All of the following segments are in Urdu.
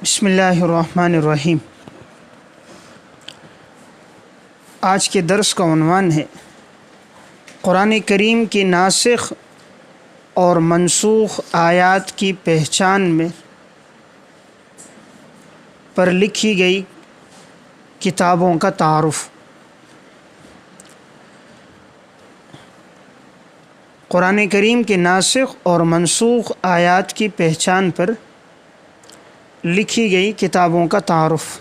بسم اللہ الرحمن الرحیم۔ آج کے درس کا عنوان ہے قرآن کریم کی ناسخ اور منسوخ آیات کی پہچان میں پر لکھی گئی کتابوں کا تعارف۔ قرآن کریم کے ناسخ اور منسوخ آیات کی پہچان پر لکھی گئی کتابوں کا تعارف۔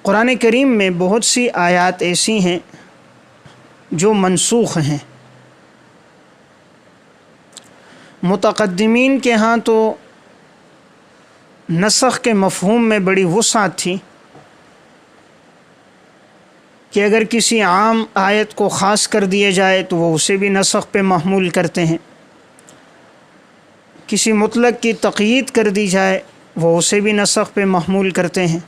قرآن کریم میں بہت سی آیات ایسی ہیں جو منسوخ ہیں۔ متقدمین کے ہاں تو نسخ کے مفہوم میں بڑی وسعت تھی کہ اگر کسی عام آیت کو خاص کر دیا جائے تو وہ اسے بھی نسخ پہ محمول کرتے ہیں، کسی مطلق کی تقیید کر دی جائے وہ اسے بھی نسخ پہ محمول کرتے ہیں۔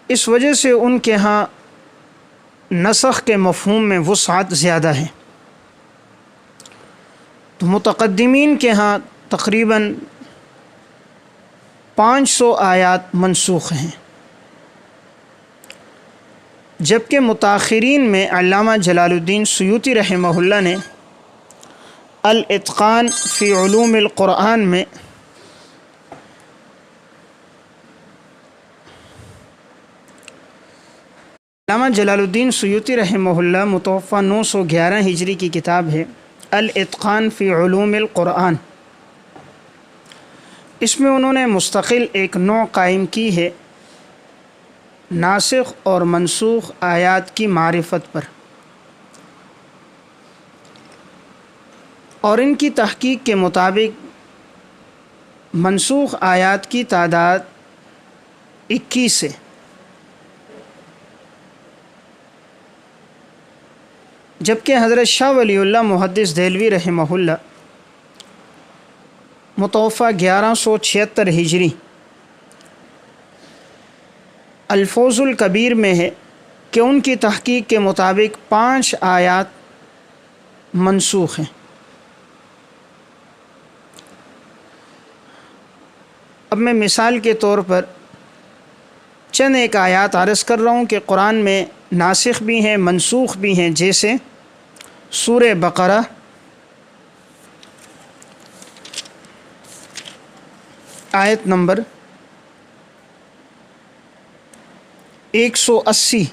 اس وجہ سے ان کے ہاں نسخ کے مفہوم میں وسعت زیادہ ہے۔ تو متقدمین کے ہاں تقریباً 500 آیات منسوخ ہیں، جبکہ متاخرین میں علامہ جلال الدین سیوطی رحمہ اللہ نے الاتقان فی علوم القرآن میں علامہ جلال الدین سیوطی رحمہ اللہ متوفہ 911 ہجری کی کتاب ہے الاتقان فی علوم القرآن۔ اس میں انہوں نے مستقل ایک نوع قائم کی ہے ناسخ اور منسوخ آیات کی معرفت پر، اور ان کی تحقیق کے مطابق منسوخ آیات کی تعداد 21 ہے، جبکہ حضرت شاہ ولی اللہ محدث دہلوی رحمہ اللہ متوفہ 1176 ہجری الفوز الکبیر میں ہے کہ ان کی تحقیق کے مطابق 5 آیات منسوخ ہیں۔ اب میں مثال کے طور پر چند ایک آیات عرض کر رہا ہوں کہ قرآن میں ناسخ بھی ہیں منسوخ بھی ہیں، جیسے سورہ بقرہ آیت نمبر 180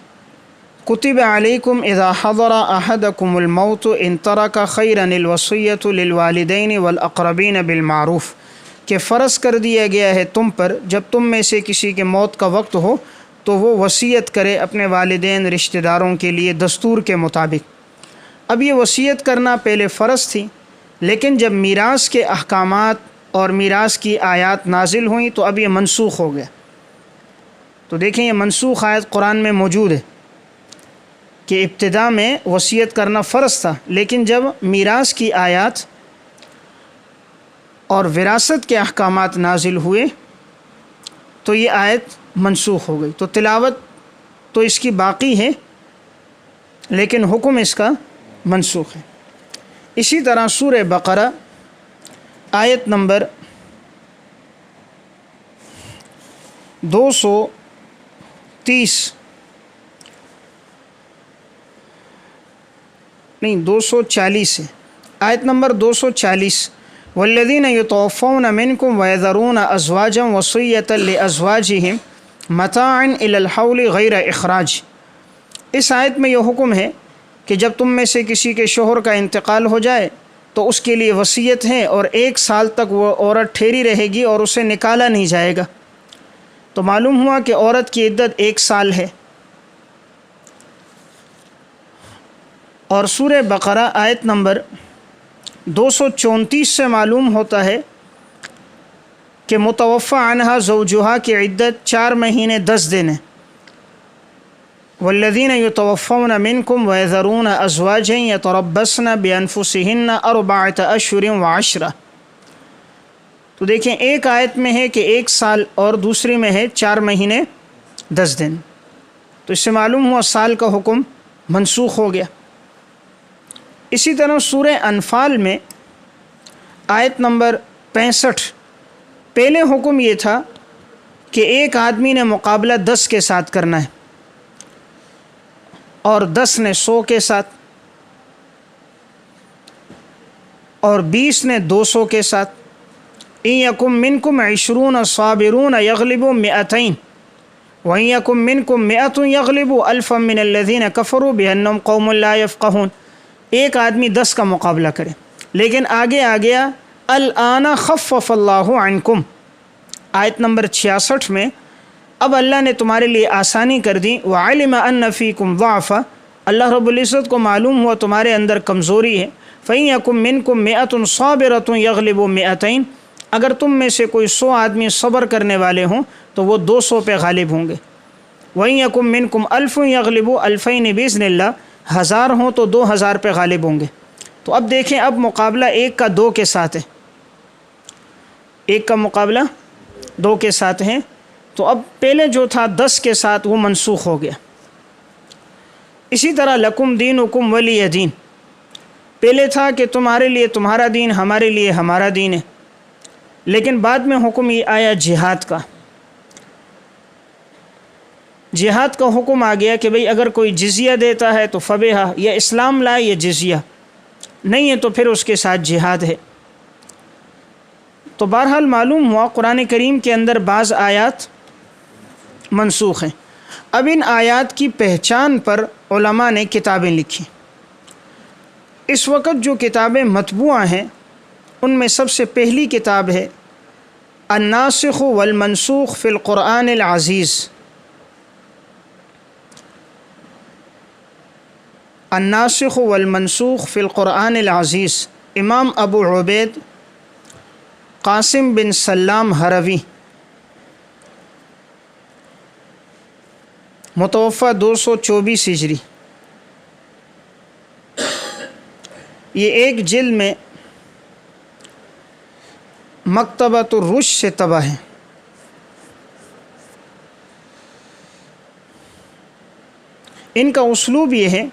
کتب علیکم اذا حضر احدکم الموت ان ترک خیرا الوصیۃ للوالدین والاقربین بالمعروف، کہ فرض کر دیا گیا ہے تم پر جب تم میں سے کسی کے موت کا وقت ہو تو وہ وصیت کرے اپنے والدین رشتہ داروں کے لیے دستور کے مطابق۔ اب یہ وصیت کرنا پہلے فرض تھی، لیکن جب میراث کے احکامات اور میراث کی آیات نازل ہوئیں تو اب یہ منسوخ ہو گیا۔ تو دیکھیں یہ منسوخ آیت قرآن میں موجود ہے کہ ابتدا میں وصیت کرنا فرض تھا، لیکن جب میراث کی آیات اور وراثت کے احکامات نازل ہوئے تو یہ آیت منسوخ ہو گئی۔ تو تلاوت تو اس کی باقی ہے لیکن حکم اس کا منسوخ ہے۔ اسی طرح سورہ بقرہ آیت نمبر 240 ہے، آیت نمبر 240 والذین یتوفون منکم ویذرون ازواجا وصیۃ لازواجہم متاعا الی الحول غیر اخراج۔ اس آیت میں یہ حکم ہے کہ جب تم میں سے کسی کے شوہر کا انتقال ہو جائے تو اس کے لیے وصیت ہے اور 1 سال تک وہ عورت ٹھہری رہے گی اور اسے نکالا نہیں جائے گا۔ تو معلوم ہوا کہ عورت کی عدت 1 سال ہے۔ اور سورہ بقرہ آیت نمبر 234 سے معلوم ہوتا ہے کہ متوفی عنہا زوجہا کی عدت 4 مہینے 10 دن ہے۔ والذین یتوفون منکم ویذرون ازواجا یتربصن بانفسہن 4 اشہر و10۔ تو دیکھیں ایک آیت میں ہے کہ 1 سال اور دوسری میں ہے 4 مہینے 10 دن، تو اس سے معلوم ہوا سال کا حکم منسوخ ہو گیا۔ اسی طرح سورہ انفال میں آیت نمبر 65 پہلے حکم یہ تھا کہ ایک آدمی نے مقابلہ 10 کے ساتھ کرنا ہے اور 10 نے 100 کے ساتھ اور 20 نے 200 کے ساتھ. ان یکم منکم 20 صابرون یغلبوا 200 وان یکم منکم 100 یغلبوا الفا من الذین کفروا بانہم قوم لا یفقہون. ایک آدمی 10 کا مقابلہ کرے، لیکن آگے آ گیا الآن خفف اللہ عنکم. آیت نمبر 66 میں اب اللہ نے تمہارے لیے آسانی کر دی. وعلم ان فیکم ضعفا، اللہ رب العزت کو معلوم ہوا تمہارے اندر کمزوری ہے. فإن یکم منکم 100 صابرۃ یغلبوا 200، اگر تم میں سے کوئی 100 آدمی صبر کرنے والے ہوں تو وہ 200 پہ غالب ہوں گے. وإن یکم منکم 1000 یغلبوا 2000 بإذن اللہ، 1000 ہوں تو 2000 پہ غالب ہوں گے. تو اب دیکھیں، اب مقابلہ 1 کا 2 کے ساتھ ہے، 1 کا مقابلہ 2 کے ساتھ ہے. تو اب پہلے جو تھا 10 کے ساتھ وہ منسوخ ہو گیا. اسی طرح لکم دینکم ولی دین، پہلے تھا کہ تمہارے لیے تمہارا دین، ہمارے لیے ہمارا دین ہے، لیکن بعد میں حکم یہ آیا جہاد کا. جہاد کا حکم آ گیا کہ بھئی اگر کوئی جزیہ دیتا ہے تو فبہا، یا اسلام لائے یا جزیہ نہیں ہے تو پھر اس کے ساتھ جہاد ہے. تو بہرحال معلوم ہوا قرآن کریم کے اندر بعض آیات منسوخ ہیں. اب ان آیات کی پہچان پر علماء نے کتابیں لکھی. اس وقت جو کتابیں مطبوعہ ہیں ان میں سب سے پہلی کتاب ہے الناسخ والمنسوخ فی القرآن العزیز. الناسخ والمنسوخ فی القرآن العزیز، امام ابو عبید قاسم بن سلام ہروی، متوفہ 224 ہجری. یہ ایک جلد میں مکتبۃ الرش سے طبع ہے. ان کا اسلوب یہ ہے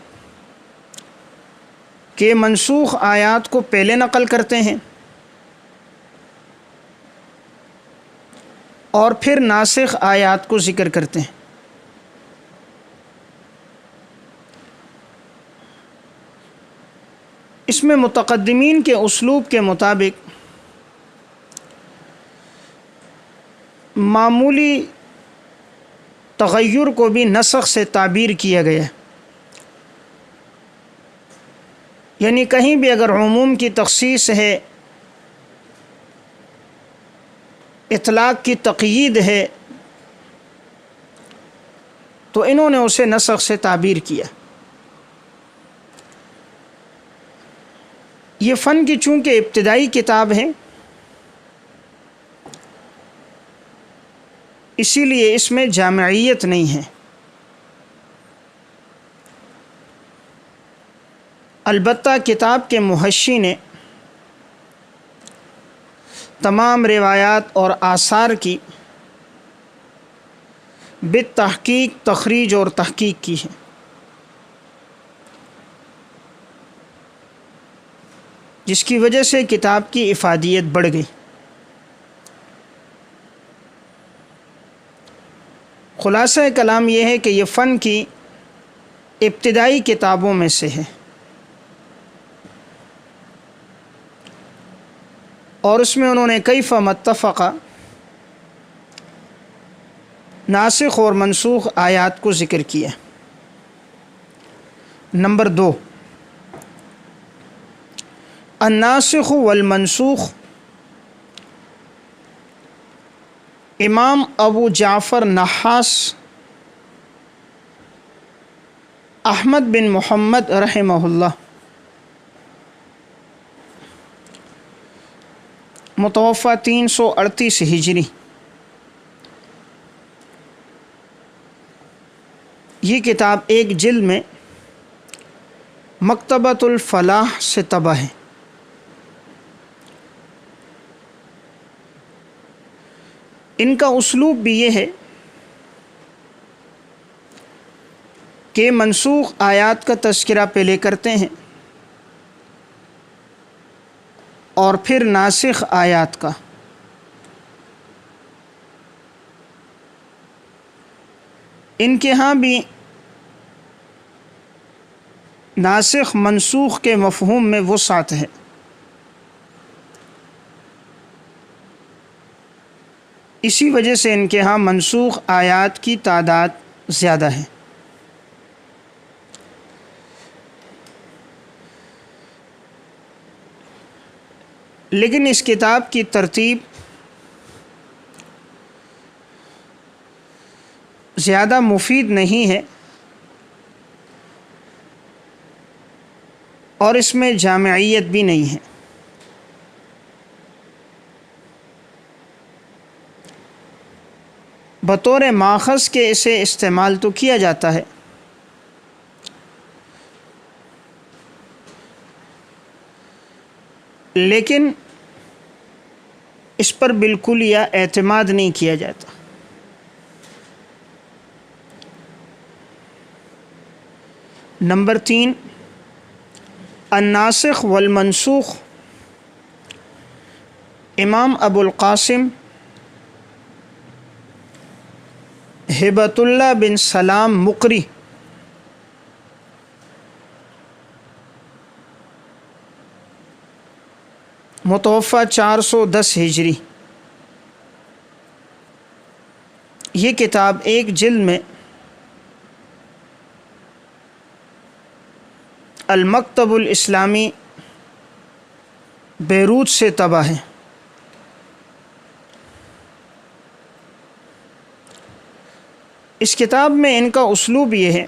کہ منسوخ آیات کو پہلے نقل کرتے ہیں اور پھر ناسخ آیات کو ذکر کرتے ہیں. اس میں متقدمین کے اسلوب کے مطابق معمولی تغیر کو بھی نسخ سے تعبیر کیا گیا ہے. یعنی کہیں بھی اگر عموم کی تخصیص ہے، اطلاق کی تقیید ہے، تو انہوں نے اسے نسخ سے تعبیر کیا. یہ فن کی چونکہ ابتدائی کتاب ہے، اسی لیے اس میں جامعیت نہیں ہے. البتہ کتاب کے محشی نے تمام روایات اور آثار کی بالتحقیق تخریج اور تحقیق کی ہے، جس کی وجہ سے کتاب کی افادیت بڑھ گئی. خلاصہ کلام یہ ہے کہ یہ فن کی ابتدائی کتابوں میں سے ہے، اور اس میں انہوں نے کیف متفق ناسخ اور منسوخ آیات کو ذکر کیا. نمبر 2، الناسخ والمنسوخ امام ابو جعفر نحاس احمد بن محمد رحمہ اللہ، متوفہ 338 ہجری. یہ کتاب ایک جلد میں مکتبۃ الفلاح سے طبع ہے. ان کا اسلوب بھی یہ ہے کہ منسوخ آیات کا تذکرہ پہلے کرتے ہیں اور پھر ناسخ آیات کا۔ ان کے ہاں بھی ناسخ منسوخ کے مفہوم میں وسعت ہے۔ اسی وجہ سے ان کے ہاں منسوخ آیات کی تعداد زیادہ ہے۔ لیکن اس کتاب کی ترتیب زیادہ مفید نہیں ہے، اور اس میں جامعیت بھی نہیں ہے۔ بطور ماخذ کے اسے استعمال تو کیا جاتا ہے، لیکن اس پر بالکل یا اعتماد نہیں کیا جاتا۔ نمبر 3، الناسخ والمنسوخ۔ امام ابو القاسم ہبۃ اللہ بن سلام مقری متوفی 410 ہجری، یہ کتاب ایک جلد میں المکتب الاسلامی بیروت سے طبع ہے۔ اس کتاب میں ان کا اسلوب یہ ہے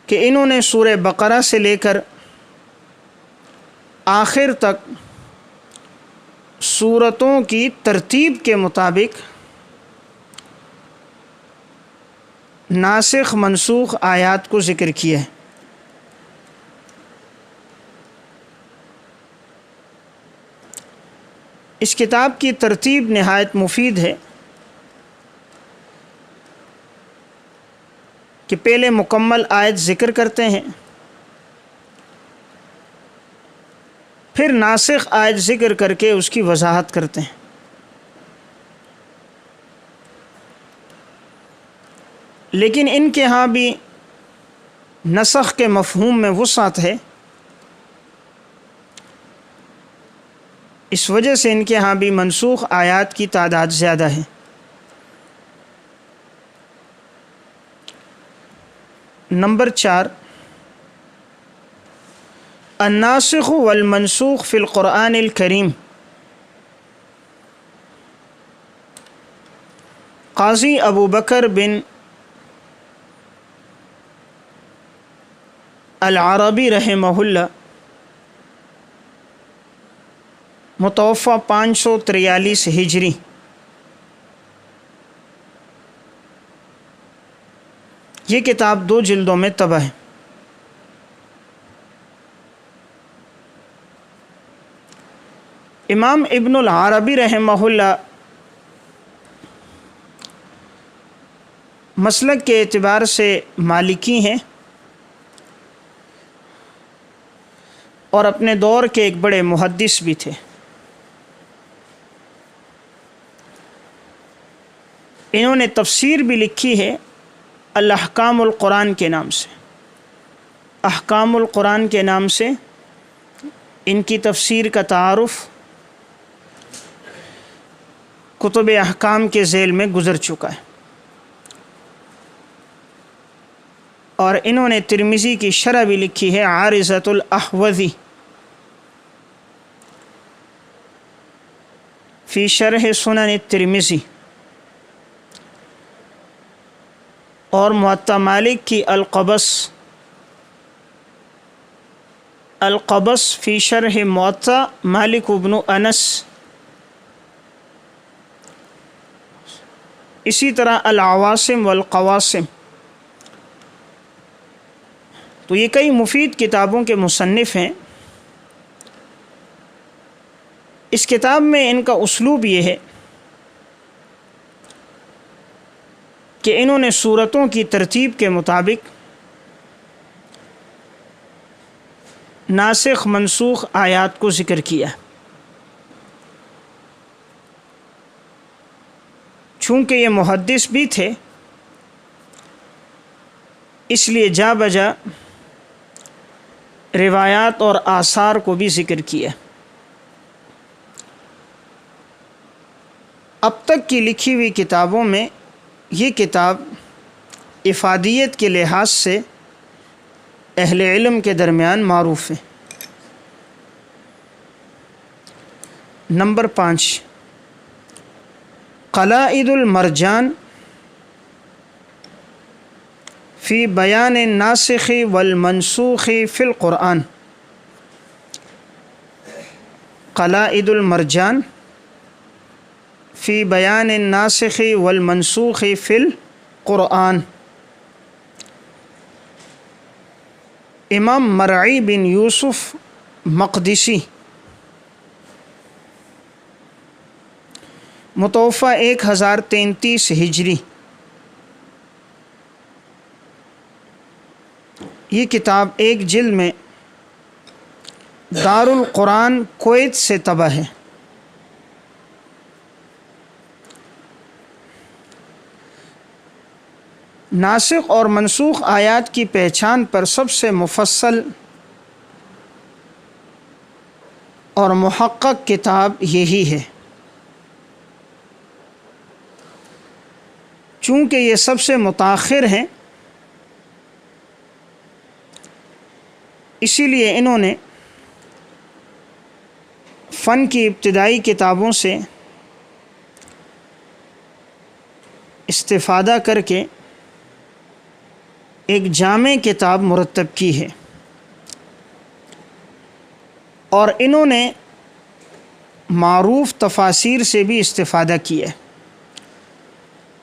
کہ انہوں نے سورہ بقرہ سے لے کر آخر تک سورتوں کی ترتیب کے مطابق ناسخ منسوخ آیات کو ذکر کیا ہے۔ اس کتاب کی ترتیب نہایت مفید ہے کہ پہلے مکمل آیت ذکر کرتے ہیں، پھر ناسخ آیت ذکر کر کے اس کی وضاحت کرتے ہیں۔ لیکن ان کے ہاں بھی نسخ کے مفہوم میں وسعت ہے، اس وجہ سے ان کے ہاں بھی منسوخ آیات کی تعداد زیادہ ہے۔ نمبر 4، الناسخ والمنسوخ فی القرآن الکریم۔ قاضی ابو بکر بن العربی رحمہ اللہ متوفی 543 ہجری، یہ کتاب 2 جلدوں میں طبع ہے۔ امام ابن العربی رحمہ اللہ مسلک کے اعتبار سے مالکی ہیں، اور اپنے دور کے ایک بڑے محدث بھی تھے۔ انہوں نے تفسیر بھی لکھی ہے الاحکام القرآن کے نام سے، احکام القرآن کے نام سے ان کی تفسیر کا تعارف کتب احکام کے ذیل میں گزر چکا ہے، اور انہوں نے ترمذی کی شرح بھی لکھی ہے عارضۃ الاحوذی فی شرح سنن الترمذی، اور موطا مالک کی القبس فی شرح موطا مالک ابن انس، اسی طرح العواصم والقواسم۔ تو یہ کئی مفید کتابوں کے مصنف ہیں۔ اس کتاب میں ان کا اسلوب یہ ہے کہ انہوں نے سورتوں کی ترتیب کے مطابق ناسخ منسوخ آیات کو ذکر کیا۔ چونکہ یہ محدث بھی تھے اس لیے جا بجا روایات اور آثار کو بھی ذکر کیا۔ اب تک کی لکھی ہوئی کتابوں میں یہ کتاب افادیت کے لحاظ سے اہل علم کے درمیان معروف ہے۔ نمبر 5، قلائد المرجان فی بیان الناسخ والمنسوخ فی القرآن۔ قلائد المرجان فی بیان الناسخ والمنسوخ فی القرآن، امام مرعی بن یوسف مقدسی، متوفہ 1033 ہجری۔ یہ کتاب ایک جلد میں دار القرآن کویت سے طبع ہے۔ ناسخ اور منسوخ آیات کی پہچان پر سب سے مفصل اور محقق کتاب یہی ہے۔ چونکہ یہ سب سے متاخر ہیں اسی لیے انہوں نے فن کی ابتدائی کتابوں سے استفادہ کر کے ایک جامع کتاب مرتب کی ہے، اور انہوں نے معروف تفاسیر سے بھی استفادہ کیا ہے،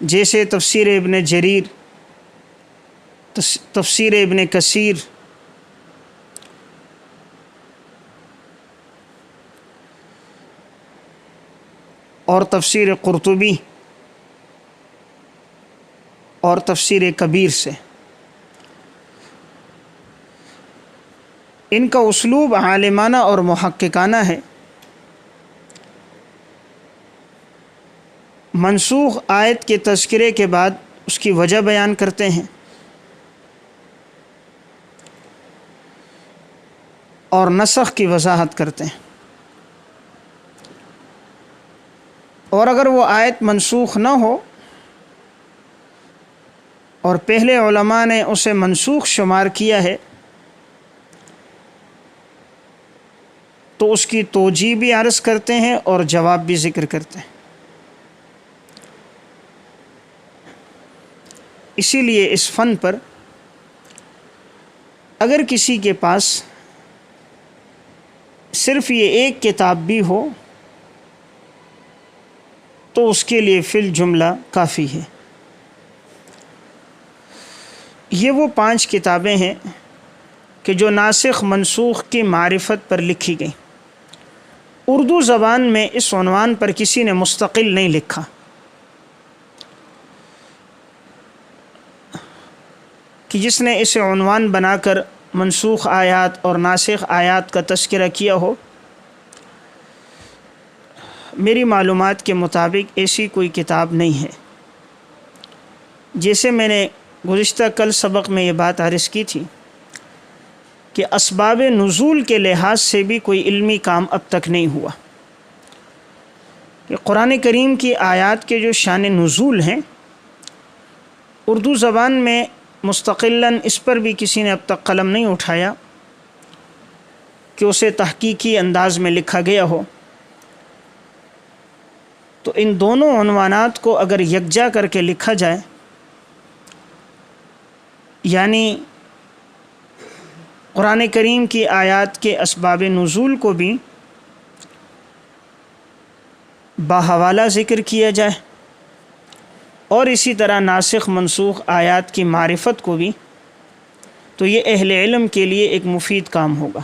جیسے تفسیر ابن جریر، تفسیر ابن کثیر، اور تفسیر قرطبی اور تفسیر کبیر سے۔ ان کا اسلوب عالمانہ اور محققانہ ہے۔ منسوخ آیت کے تذکرے کے بعد اس کی وجہ بیان کرتے ہیں، اور نسخ کی وضاحت کرتے ہیں، اور اگر وہ آیت منسوخ نہ ہو اور پہلے علماء نے اسے منسوخ شمار کیا ہے تو اس کی توجیہ بھی عرض کرتے ہیں اور جواب بھی ذکر کرتے ہیں۔ اسی لیے اس فن پر اگر کسی کے پاس صرف یہ ایک کتاب بھی ہو تو اس کے لیے فی الجملہ کافی ہے۔ یہ وہ 5 کتابیں ہیں کہ جو ناسخ منسوخ کی معرفت پر لکھی گئیں۔ اردو زبان میں اس عنوان پر کسی نے مستقل نہیں لکھا۔ کہ جس نے اسے عنوان بنا کر منسوخ آیات اور ناسخ آیات کا تذکرہ کیا ہو، میری معلومات کے مطابق ایسی کوئی کتاب نہیں ہے۔ جیسے میں نے گزشتہ کل سبق میں یہ بات عرض کی تھی کہ اسباب نزول کے لحاظ سے بھی کوئی علمی کام اب تک نہیں ہوا، کہ قرآن کریم کی آیات کے جو شان نزول ہیں اردو زبان میں مستقلاً اس پر بھی کسی نے اب تک قلم نہیں اٹھایا کہ اسے تحقیقی انداز میں لکھا گیا ہو۔ تو ان دونوں عنوانات کو اگر یکجا کر کے لکھا جائے، یعنی قرآن کریم کی آیات کے اسباب نزول کو بھی باحوالہ ذکر کیا جائے، اور اسی طرح ناسخ منسوخ آیات کی معرفت کو بھی، تو یہ اہل علم کے لیے ایک مفید کام ہوگا۔